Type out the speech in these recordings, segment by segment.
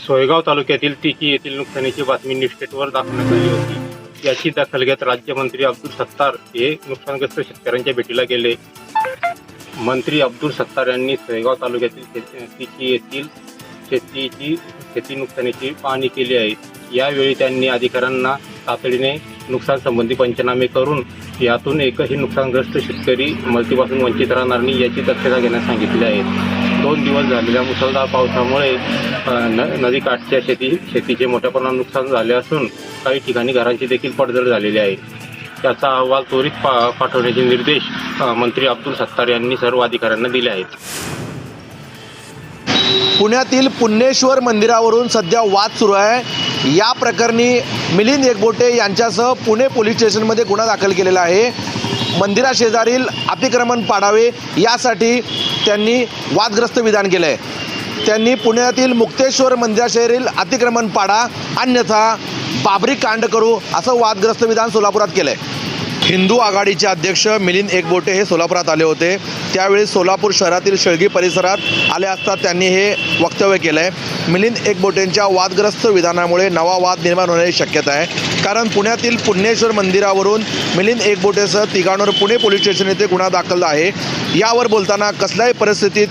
सोयगाव तालुक्यातील तिकी येथील नुकसानीची बातमी न्यूजस्टेटवर दाखवण्यात आली होती। याची दखल घेत राज्यमंत्री अब्दुल सत्तार हे नुकसानग्रस्त शेतकऱ्यांच्या भेटीला गेले। मंत्री अब्दुल सत्तार यांनी सोयगाव तालुक्यातील तिकी येथील शेती नुकसानीची पाहणी केली आहे। यावेळी त्यांनी अधिकाऱ्यांना तातडीने नुकसान संबंधी पंचनामे करून यातून एकही नुकसानग्रस्त शेतकरी मदतीपासून वंचित राहणार नाही याची दक्षता घेण्यास सांगितले आहे। 2 दिवस झालेल्या मुसळधार पावसामुळे नदीकाठच्या शेतीचे मोठ्या प्रमाणात नुकसान झाले असून काही ठिकाणी घरांची देखील पडझड झालेली आहे। त्याचा अहवाल त्वरित पाठवण्याचे निर्देश मंत्री अब्दुल सत्तार यांनी सर्व अधिकाऱ्यांना दिले आहेत। पुण्यातील पुण्येश्वर मंदिरावरून सध्या वाद सुरू आहे। या प्रकरणी मिलिंद एकबोटे यांच्यासह पुणे पोलीस स्टेशनमध्ये गुन्हा दाखल केलेला आहे। मंदिराशेजारील अतिक्रमण पाडावे यासाठी त्यांनी वादग्रस्त विधान केलं आहे। त्यांनी पुण्यातील मुक्तेश्वर मंदिराशेजारील अतिक्रमण पाडा अन्यथा बाबरी कांड करू असं वादग्रस्त विधान सोलापुरात केलं आहे। हिंदू आघाडीचे अध्यक्ष मिलिंद एकबोटे हे सोलापुरात आले होते। त्यावेळी सोलापूर शहरातील शेळगी परिसरात आले असता त्यांनी हे वक्तव्य केलं आहे। मिलिंद एकबोटेंच्या वादग्रस्त विधानामुळे नवा वाद निर्माण होण्याची शक्यता आहे, कारण पुण्यातील पुण्येश्वर मंदिरावरून मिलिंद एकबोटेसह तिघांवर पुणे पोलीस स्टेशन येथे गुन्हा दाखल आहे। यावर बोलताना कसल्याही परिस्थितीत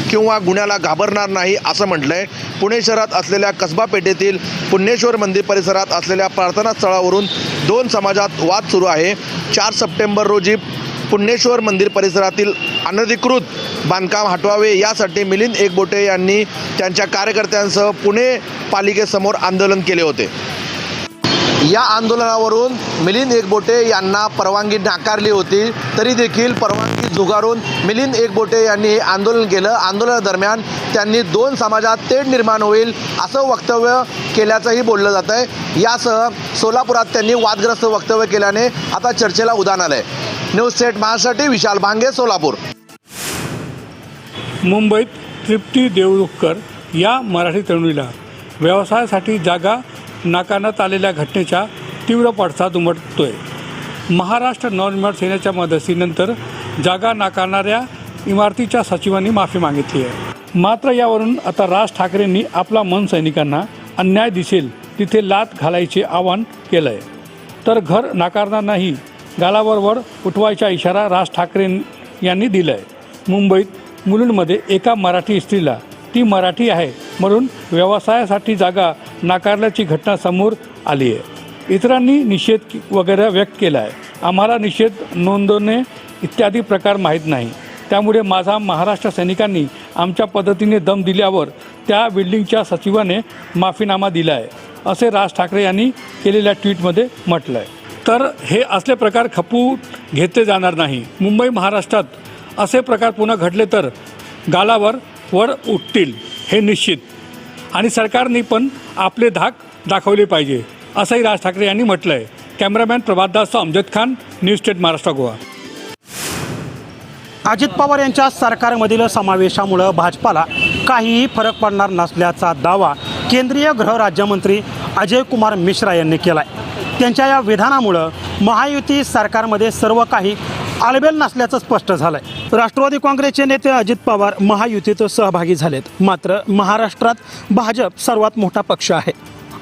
किंवा गुन्ह्याला घाबरणार नाही असं म्हटलं आहे। पुणे शहरात असलेल्या कसबा पेठेतील पुण्येश्वर मंदिर परिसरात असलेल्या प्रार्थना स्थळावरून 2 समाजात वाद सुरू आहे। 4 सप्टेंबर रोजी पुण्येश्वर मंदिर परिसरातील अनधिकृत बांधकाम हटवावे यासाठी मिलिंद एकबोटे यांनी त्यांच्या कार्यकर्त्यांसह पुणे पालिकेसमोर आंदोलन केले होते। या आंदोलनावरून मिलिंद एकबोटे यांना परवानगी नाकारली होती, तरी देखील परवानगी झुगारून मिलिंद एकबोटे यांनी हे आंदोलन केलं। आंदोलनादरम्यान त्यांनी 2 समाजात तेढ निर्माण होईल असं वक्तव्य केल्याचंही बोललं जात आहे। यासह सोलापुरात त्यांनी वादग्रस्त वक्तव्य केल्याने आता चर्चेला उधाण आलंय। न्यूज सेट महाराष्ट्रासाठी विशाल भांगे, सोलापूर। मुंबईत तृप्ती देवरुखकर या मराठी तरुणीला व्यवसायासाठी जागा नाकारण्यात आलेल्या घटनेचा तीव्र पडसाद उमटतोय। महाराष्ट्र नवनिर्माण सेनेच्या मदतीनंतर जागा नाकारणाऱ्या इमारतीच्या सचिवांनी माफी मागितली आहे। मात्र यावरून आता राज ठाकरेंनी आपला मन सैनिकांना अन्याय दिसेल तिथे लाथ घालायचे आवाहन केलं आहे। तर घर नाकारणार नाही, गालावर उठवायचा इशारा राज ठाकरे यांनी दिला आहे। मुंबईत मुलुंडमध्ये एका मराठी स्त्रीला ती मराठी आहे म्हणून व्यवसायासाठी जागा नाकारल्याची घटना समोर आली आहे। इतरांनी निषेध वगैरे व्यक्त केला आहे। आम्हाला निषेध नोंदवणे इत्यादी प्रकार माहीत नाही, त्यामुळे माझा महाराष्ट्र सैनिकांनी आमच्या पद्धतीने दम दिल्यावर त्या बिल्डिंगच्या सचिवाने माफीनामा दिला आहे असे राज ठाकरे यांनी केलेल्या ट्विटमध्ये म्हटलं आहे। तर हे असले प्रकार खपवून घेतले जाणार नाही। मुंबई महाराष्ट्रात असे प्रकार पुन्हा घडले तर गालावर वर उठतील हे निश्चित, आणि सरकारने पण आपले धाक दाखवले पाहिजे असंही राज ठाकरे यांनी म्हटलं आहे। कॅमेरामॅन प्रभात दासचा अमजद खान, न्यूज स्टेट महाराष्ट्र, गोवा। अजित पवार यांच्या सरकारमधील समावेशामुळे भाजपाला काहीही फरक पडणार नसल्याचा दावा केंद्रीय गृह राज्यमंत्री अजय कुमार मिश्रा यांनी केला आहे। त्यांच्या या विधानामुळं महायुती सरकारमध्ये सर्व काही आलबेल नसल्याचं स्पष्ट झालं आहे। राष्ट्रवादी काँग्रेसचे नेते अजित पवार महायुतीत सहभागी झालेत, मात्र महाराष्ट्रात भाजप सर्वात मोठा पक्ष आहे।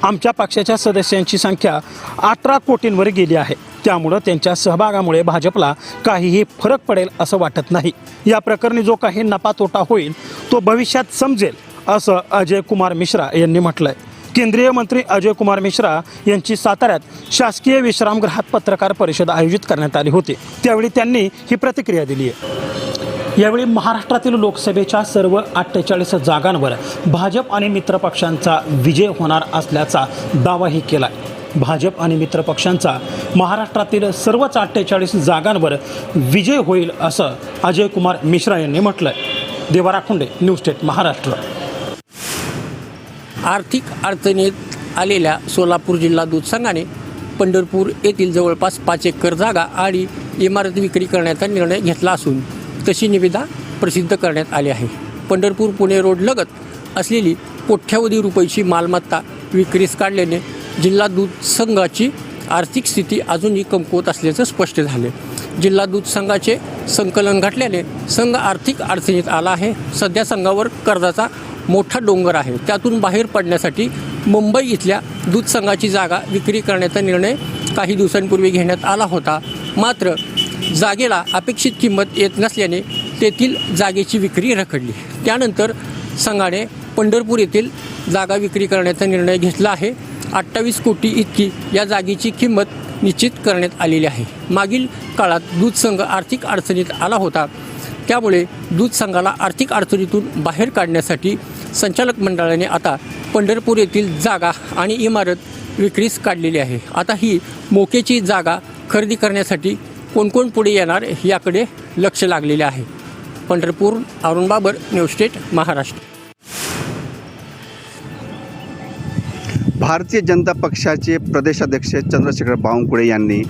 आमच्या पक्षाच्या सदस्यांची संख्या 18 कोटींवर गेली आहे, त्यामुळं त्यांच्या सहभागामुळे भाजपला काहीही फरक पडेल असं वाटत नाही। या प्रकरणी जो काही नफा तोटा होईल तो भविष्यात समजेल असं अजय कुमार मिश्रा यांनी म्हटलं आहे। केंद्रीय मंत्री अजय कुमार मिश्रा यांची साताऱ्यात शासकीय विश्रामगृहात पत्रकार परिषद आयोजित करण्यात आली होती, त्यावेळी त्यांनी ही प्रतिक्रिया दिली आहे। यावेळी महाराष्ट्रातील लोकसभेच्या सर्व 48 जागांवर भाजप आणि मित्रपक्षांचा विजय होणार असल्याचा दावाही केला आहे। भाजप आणि मित्रपक्षांचा महाराष्ट्रातील सर्वच 48 जागांवर विजय होईल असं अजय कुमार मिश्रा यांनी म्हटलं आहे। देवा राखुंडे, न्यूज स्टेट महाराष्ट्र। आर्थिक अडचणीत आलेल्या सोलापूर जिल्हा दूध संघाने पंढरपूर येथील जवळपास 5 एकर जागा आणि इमारत विक्री करण्याचा निर्णय घेतला असून तशी निविदा प्रसिद्ध करण्यात आली आहे। पंढरपूर पुणे रोड लगत असलेली कोट्यावधी रुपयाची मालमत्ता विक्रीस काढल्याने जिल्हा दूध संघाची आर्थिक स्थिती अजूनही कमकुवत असल्याचं स्पष्ट झाले। जिल्हा दूध संघाचे संकलन घटल्याने संघ आर्थिक अडचणीत आला आहे। सध्या संघावर कर्जाचा मोठा डोंगर आहे, त्यातून बाहेर पडण्यासाठी मुंबई इथल्या दूध संघाची जागा विक्री करण्याचा निर्णय काही दिवसांपूर्वी घेण्यात आला होता. मात्र जागेला अपेक्षित किंमत येत नसल्याने तेथील जागेची विक्री रखडली. त्यानंतर संघाने पंढरपूर येथील जागा विक्री करण्याचा निर्णय घेतला आहे. 28 कोटी इतकी या जागेची किंमत निश्चित करण्यात आलेली आहे. मागील काळात दूध संघ आर्थिक अडचणीत आला होता, त्यामुळे दूध संघाला आर्थिक अडचणीतून बाहेर काढण्यासाठी संचालक मंडळाने आता पंढरपूर येथील जागा आणि इमारत विक्रीस काढलेली आहे. आता ही मोक्याची जागा खरेदी करण्यासाठी कोण कोण पुढे येणार याकडे लक्ष लागलेले आहे. Pandharpur, Arun Babar, News state, Maharashtra. भारतीय जनता पक्षाचे प्रदेशाध्यक्ष चंद्रशेखर बावनकुळे यांनी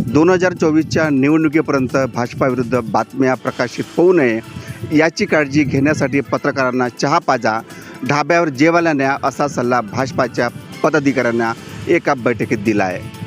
2024च्या निवडणुकीपर्यंत भाजपाविरुद्ध बातम्या प्रकाशित होऊ नये याची काळजी घेण्यासाठी पत्रकारांना चहा पाजा, ढाब्यावर जेवायला न्या असा सल्ला भाजपाच्या पदाधिकाऱ्यांना एका बैठकीत दिला आहे.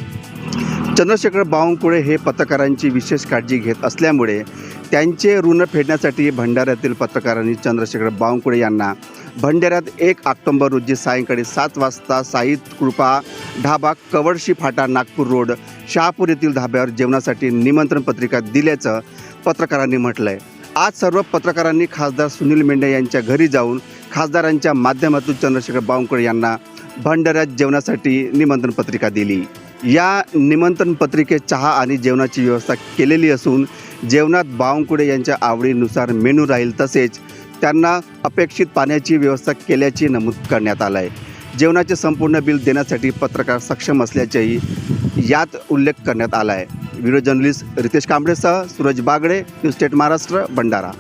चंद्रशेखर बावनकुळे हे पत्रकारांची विशेष काळजी घेत असल्यामुळे त्यांचे ऋण फेडण्यासाठी भंडाऱ्यातील पत्रकारांनी चंद्रशेखर बावनकुळे यांना भंडाऱ्यात 1 ऑक्टोबर रोजी सायंकाळी 7 वाजता साहित्य कृपा ढाबा, कवडशी फाटा, नागपूर रोड, शहापूर येथील ढाब्यावर जेवणासाठी निमंत्रण पत्रिका दिल्याचं पत्रकारांनी म्हटलं आहे. आज सर्व पत्रकारांनी खासदार सुनील मेंढे यांच्या घरी जाऊन खासदारांच्या माध्यमातून चंद्रशेखर बावनकुळे यांना भंडाऱ्यात जेवणासाठी निमंत्रण पत्रिका दिली. या निमंत्रण पत्रिकेत चहा आणि जेवणाची व्यवस्था केलेली असून जेवणात बावनकुळे यांच्या आवडीनुसार मेनू राहील, तसेच त्यांना अपेक्षित पाण्याची व्यवस्था केल्याचे नमूद करण्यात आलं आहे. जेवणाचे संपूर्ण बिल देण्यासाठी पत्रकार सक्षम असल्याचेही यात उल्लेख करण्यात आला आहे. व्हिडिओ जर्नलिस्ट रितेश कांबळेसह सूरज बागडे, न्यूज स्टेट महाराष्ट्र, भंडारा.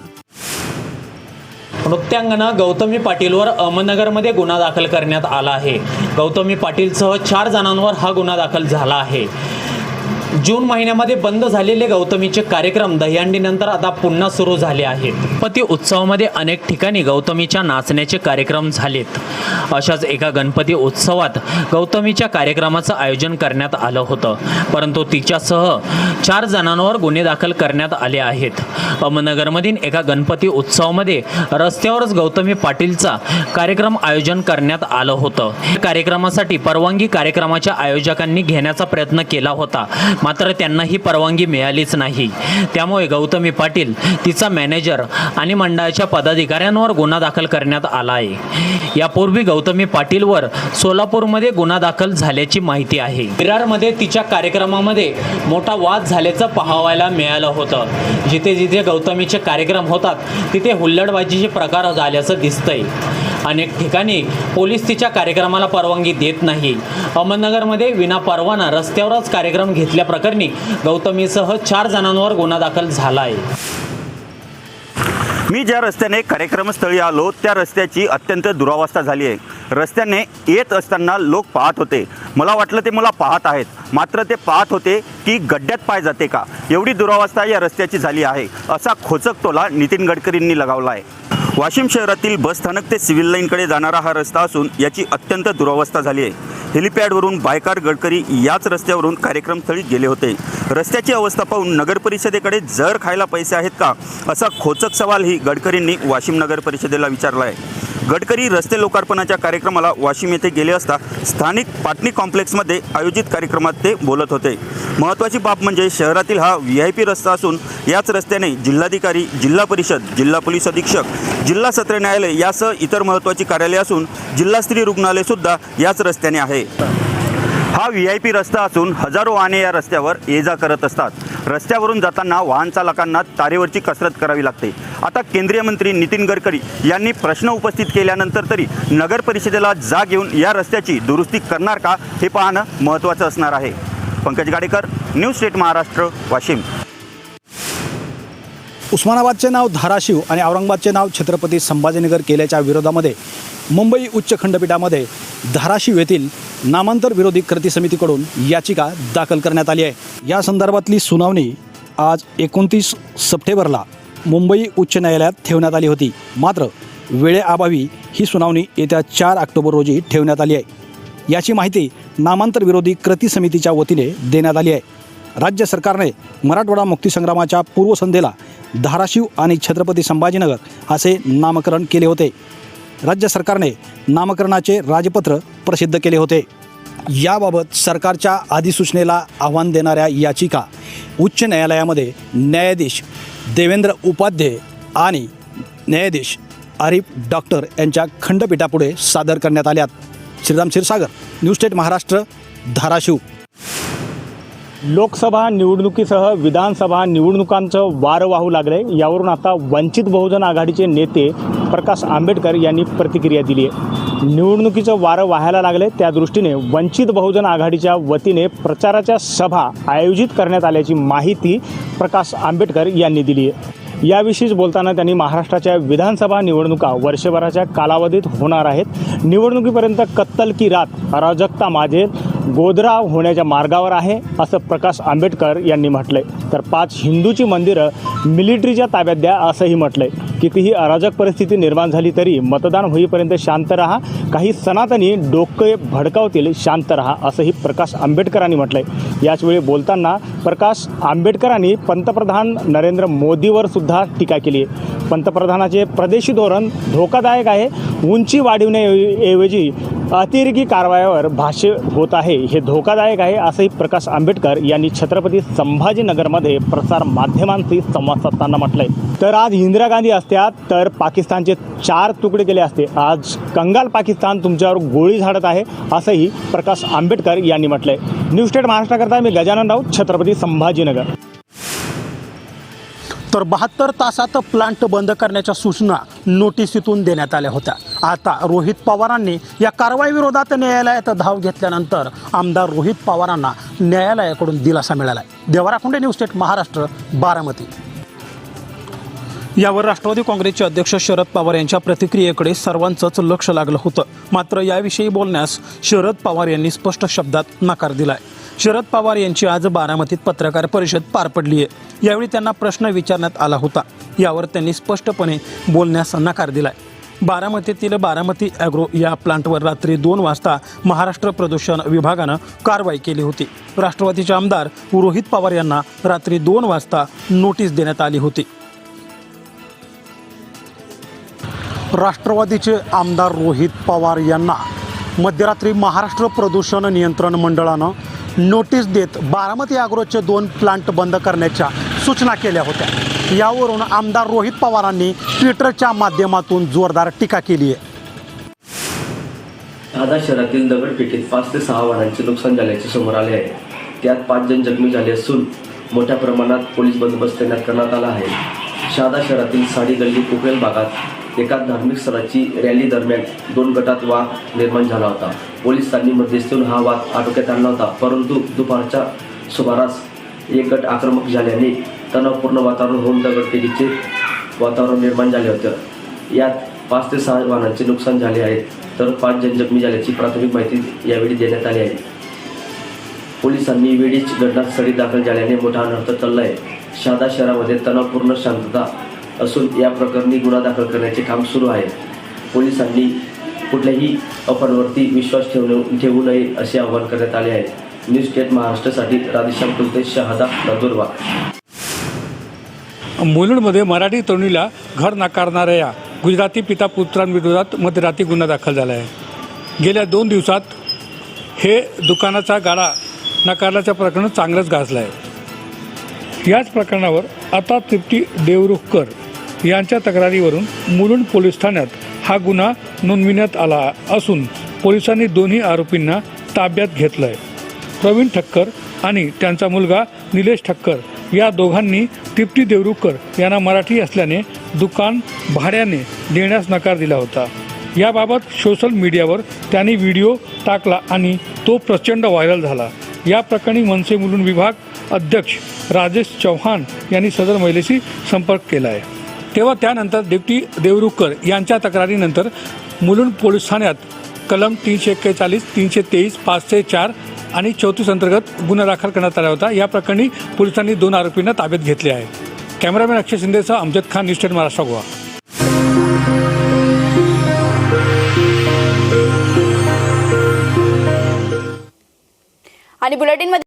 नृत्यांगना गौतमी पाटीलवर अहमदनगरमध्ये गुन्हा दाखल करण्यात आला आहे. गौतमी पाटीलसह 4 जणांवर हा गुन्हा दाखल झाला आहे. जून महिन्यामध्ये बंद झालेले गौतमीचे कार्यक्रम दहीहंडीनंतर आता पुन्हा सुरू झाले आहेत. गणपती उत्सवामध्ये अनेक ठिकाणी गौतमीच्या नाचण्याचे कार्यक्रम झालेत. अशाच एका गणपती उत्सवात गौतमीच्या कार्यक्रमाचं आयोजन करण्यात आलं होतं, परंतु तिच्यासह 4 जणांवर गुन्हे दाखल करण्यात आले आहेत. अहमदनगरमधील एका गणपती उत्सवामध्ये रस्त्यावरच गौतमी पाटीलचा कार्यक्रम आयोजन करण्यात आलं होतं. कार्यक्रमासाठी परवानगी कार्यक्रमाच्या आयोजकांनी घेण्याचा प्रयत्न केला होता, मात्र त्यांना ही परवानगी मिळालीच नाही. त्यामुळे गौतमी पाटील, तिचा मॅनेजर आणि मंडळाच्या पदाधिकाऱ्यांवर गुन्हा दाखल करण्यात आला आहे. यापूर्वी गौतमी पाटीलवर सोलापूरमध्ये गुन्हा दाखल झाल्याची माहिती आहे. विरारमध्ये तिच्या कार्यक्रमामध्ये मोठा वाद झाल्याचं पाहायला मिळालं होतं. जिथे जिथे गौतमीचे कार्यक्रम होतात तिथे हुल्लडबाजीचे प्रकार झाल्याचं दिसतंय. अनेक ठिकाणी पोलीस तिच्या कार्यक्रमाला परवानगी देत नाही. अहमदनगरमध्ये विना परवाना रस्त्यावरच कार्यक्रम घेतल्याप्रकरणी गौतमीसह 4 जणांवर गुन्हा दाखल झाला आहे. मी ज्या रस्त्याने कार्यक्रमस्थळी आलो त्या रस्त्याची अत्यंत दुरावस्था झाली आहे. रस्त्याने येत असताना लोक पाहत होते. मला वाटलं ते मला पाहत आहेत, मात्र ते पाहत होते की गड्ड्यात पाय जाते का, एवढी दुरावस्था या रस्त्याची झाली आहे, असा खोचक टोला नितीन गडकरींनी लगावला आहे. वाशिम शहरातील बसस्थानक ते सिव्हिल लाईनकडे जाणारा हा रस्ता असून याची अत्यंत दुरावस्था झाली आहे. हेलिपॅडवरून बायकार गडकरी याच रस्त्यावरून कार्यक्रमस्थळी गेले होते. रस्त्याची अवस्था पाहून नगर परिषदेकडे जर खायला पैसे आहेत का, असा खोचक सवालही गडकरींनी वाशिम नगर परिषदेला विचारला आहे. गडकरी रस्ते लोकार्पणाच्या कार्यक्रमाला वाशिम येथे गेले असता स्थानिक पाटणी कॉम्प्लेक्समध्ये आयोजित कार्यक्रमात ते बोलत होते. महत्त्वाची बाब म्हणजे शहरातील हा VIP रस्ता असून याच रस्त्याने जिल्हाधिकारी, जिल्हा परिषद, जिल्हा पोलीस अधीक्षक, जिल्हा सत्र न्यायालय यासह इतर महत्त्वाची कार्यालये असून जिल्हा स्त्री रुग्णालयसुद्धा याच रस्त्याने आहे. हा VIP रस्ता असून हजारो वाहने या रस्त्यावर ये जा करत असतात. रस्त्यावरून जाताना वाहन चालकांना तारेवरची कसरत करावी लागते. आता केंद्रीय मंत्री नितीन गडकरी यांनी प्रश्न उपस्थित केल्यानंतर तरी नगर परिषदेला जाग घेऊन या रस्त्याची दुरुस्ती करणार का, हे पाहणं महत्त्वाचं असणार आहे. Pankaj Gadekar, news state Maharashtra, Washim. उस्मानाबादचे नाव धाराशिव आणि औरंगाबादचे नाव छत्रपती संभाजीनगर केल्याच्या विरोधामध्ये मुंबई उच्च खंडपीठामध्ये धाराशिव येथील नामांतर विरोधी कृती समितीकडून याचिका दाखल करण्यात आली आहे. या संदर्भातली सुनावणी आज 29 सप्टेंबरला मुंबई उच्च न्यायालयात ठेवण्यात आली होती. मात्र वेळेअभावी ही सुनावणी येत्या 4 ऑक्टोबर रोजी ठेवण्यात आली आहे. याची माहिती नामांतर विरोधी कृती समितीच्या वतीने देण्यात आली आहे. राज्य सरकारने मराठवाडा मुक्तीसंग्रामाच्या पूर्वसंध्येला धाराशिव आणि छत्रपती संभाजीनगर असे नामकरण केले होते. राज्य सरकारने नामकरणाचे राजपत्र प्रसिद्ध केले होते। याबाबत सरकारच्या अधिसूचनेला आव्हान देणाऱ्या याचिका उच्च न्यायालयामध्ये न्यायाधीश देवेंद्र उपाध्याय आणि न्यायाधीश आरिफ डॉक्टर यांच्या खंडपीठापुढे सादर करण्यात आल्यात। Shriram Kshirsagar, news state Maharashtra, Dharashiv. लोकसभा निवडणुकीसह विधानसभा निवडणुकांचं वारं वाहू लागले। यावरून आता वंचित बहुजन आघाडीचे नेते प्रकाश आंबेडकर यांनी प्रतिक्रिया दिली आहे। निवडणुकीचं वारं वाहायला लागले, त्या दृष्टीने वंचित बहुजन आघाडीच्या वतीने प्रचाराच्या सभा आयोजित करण्यात आल्याची माहिती प्रकाश आंबेडकर यांनी दिली आहे। याविषयीच बोलताना त्यांनी महाराष्ट्राच्या विधानसभा निवडणुका वर्षभराच्या कालावधीत होणार आहेत। निवडणुकीपर्यंत कत्तल की रात अराजकता माजेल गोधराव होण्याच्या मार्गावर आहे असं प्रकाश आंबेडकर यांनी म्हटलंय। तर 5 हिंदूची मंदिरं मिलिटरीच्या ताब्यात द्या असंही म्हटलंय। कितीही अराजक परिस्थिती निर्माण झाली तरी मतदान होईपर्यंत शांत राहा, काही सनातनी डोके भडकावतील, शांत राहा असंही प्रकाश आंबेडकरांनी म्हटलंय। याचवेळी बोलताना प्रकाश आंबेडकरांनी पंतप्रधान नरेंद्र मोदीवर सुद्धा टीका केली आहे। पंतप्रधानाचे प्रदेशी धोरण धोकादायक आहे, उंची वाढविण्याऐवजी अतिरेकी कारवायावर भाष्य होत आहे, हे धोकादायक आहे असंही प्रकाश आंबेडकर यांनी छत्रपती संभाजीनगरमध्ये प्रसार माध्यमांशी संवाद साधताना म्हटलंय। तर आज इंदिरा गांधी असत्या तर पाकिस्तानचे 4 तुकडे केले असते, आज कंगाल पाकिस्तान तुमच्यावर गोळी झाडत आहे असंही प्रकाश आंबेडकर यांनी म्हटलंय। न्यूज स्टेट महाराष्ट्राकरता मी गजानन राऊत, छत्रपती संभाजीनगर। तर 72 तासात प्लांट बंद करण्याच्या सूचना नोटिसीतून देण्यात आल्या होत्या। आता रोहित पवारांनी या कारवाई विरोधात न्यायालयात धाव घेतल्यानंतर आमदार रोहित पवारांना न्यायालयाकडून दिलासा मिळाला आहे। देवराखुंडे, न्यूज स्टेट महाराष्ट्र, बारामती। यावर राष्ट्रवादी काँग्रेसचे अध्यक्ष शरद पवार यांच्या प्रतिक्रियेकडे सर्वांचंच लक्ष लागलं होतं। मात्र याविषयी बोलण्यास शरद पवार यांनी स्पष्ट शब्दात नकार दिलाय। शरद पवार यांची आज बारामतीत पत्रकार परिषद पार पडली आहे। यावेळी त्यांना प्रश्न विचारण्यात आला होता, यावर त्यांनी स्पष्टपणे बोलण्यास नकार दिलाय। बारामतीतील बारामती ॲग्रो या प्लांटवर रात्री 2 वाजता महाराष्ट्र प्रदूषण विभागानं कारवाई केली होती। राष्ट्रवादीचे आमदार रोहित पवार यांना रात्री 2 वाजता नोटीस देण्यात आली होती। राष्ट्रवादीचे आमदार रोहित पवार यांना मध्यरात्री महाराष्ट्र प्रदूषण नियंत्रण मंडळानं नोटीस देत बारामती ॲग्रोचे 2 प्लांट बंद करण्याच्या सूचना केल्या होत्या। यावरून आमदार रोहित पवारांनी ट्विटरच्या माध्यमातून जोरदार टीका केली आहे। शहादा शहरातील दगडफेकीत 5 ते 6 वाहनांचे नुकसान झाल्याचे समोर आले आहे। त्यात 5 जण जखमी झाले असून मोठ्या प्रमाणात पोलीस बंदोबस्त तैनात करण्यात आला आहे। शहादा शहरातील साडी गल्ली कुकरेल भागात एका धार्मिक स्थळाची रॅली दरम्यान 2 गटात वाद निर्माण झाला होता। पोलिसांनी मध्यस्थी होऊन हा वाद आटोक्यात आणला होता, परंतु दुपारच्या सुमारास एक गट आक्रमक झाल्याने तणावपूर्ण वातावरण होऊन दगडफेकीचे वातावरण निर्माण झाले होते। यात 5 ते 6 वाहनांचे नुकसान झाले आहे, तर 5 जण जखमी झाल्याची प्राथमिक माहिती यावेळी देण्यात आली आहे। पोलिसांनी वेळीच घटनास्थळी दाखल झाल्याने मोठा अनर्थ टळला आहे। शहादा शहरामध्ये तणावपूर्ण शांतता असून या प्रकरणी गुन्हा दाखल करण्याचे काम सुरू आहे। पोलिसांनी कुठल्याही अफवांवरती विश्वास ठेवू नये असे आवाहन करण्यात आले आहे। न्यूज स्टेट महाराष्ट्रासाठी राधेश्याम कुलते, शहादा, नंदुरबार। मुलुंडमध्ये मराठी तरुणीला घर नाकारणाऱ्या गुजराती पिता पुत्रांविरोधात मध्यरात्री गुन्हा दाखल झाला आहे। गेल्या 2 दिवसात हे दुकानाचा गाडा नाकारल्याचं प्रकरण चांगलंच गाजलं आहे। याच प्रकरणावर आता तृप्ती देवरुखकर यांच्या तक्रारीवरून मुलुंड पोलीस ठाण्यात हा गुन्हा नोंदविण्यात आला असून पोलिसांनी दोन्ही आरोपींना ताब्यात घेतलं आहे। प्रवीण ठक्कर आणि त्यांचा मुलगा निलेश ठक्कर या दोघांनी तृप्ती देवरुखकर यांना मराठी असल्याने दुकान भाड्याने देण्यास नकार दिला होता। याबाबत सोशल मीडियावर त्यांनी व्हिडिओ टाकला आणि तो प्रचंड व्हायरल झाला। या प्रकरणी मनसे मुलुंड विभाग अध्यक्ष राजेश चव्हाण यांनी सदर महिलेशी संपर्क केला आहे। तेव्हा त्यानंतर तृप्ती देवरुखकर यांच्या तक्रारीनंतर मुलुंड पोलीस ठाण्यात कलम 341, 323, 504 आणि 34 अंतर्गत गुन्हा दाखल करण्यात आला होता। या प्रकरणी पोलिसांनी 2 आरोपींना ताब्यात घेतले आहे। कॅमेरामॅन अक्षय शिंदेसह अमजद खान, न्यूज स्टेट महाराष्ट्र, गोवा। आणि बुलेटिनमध्ये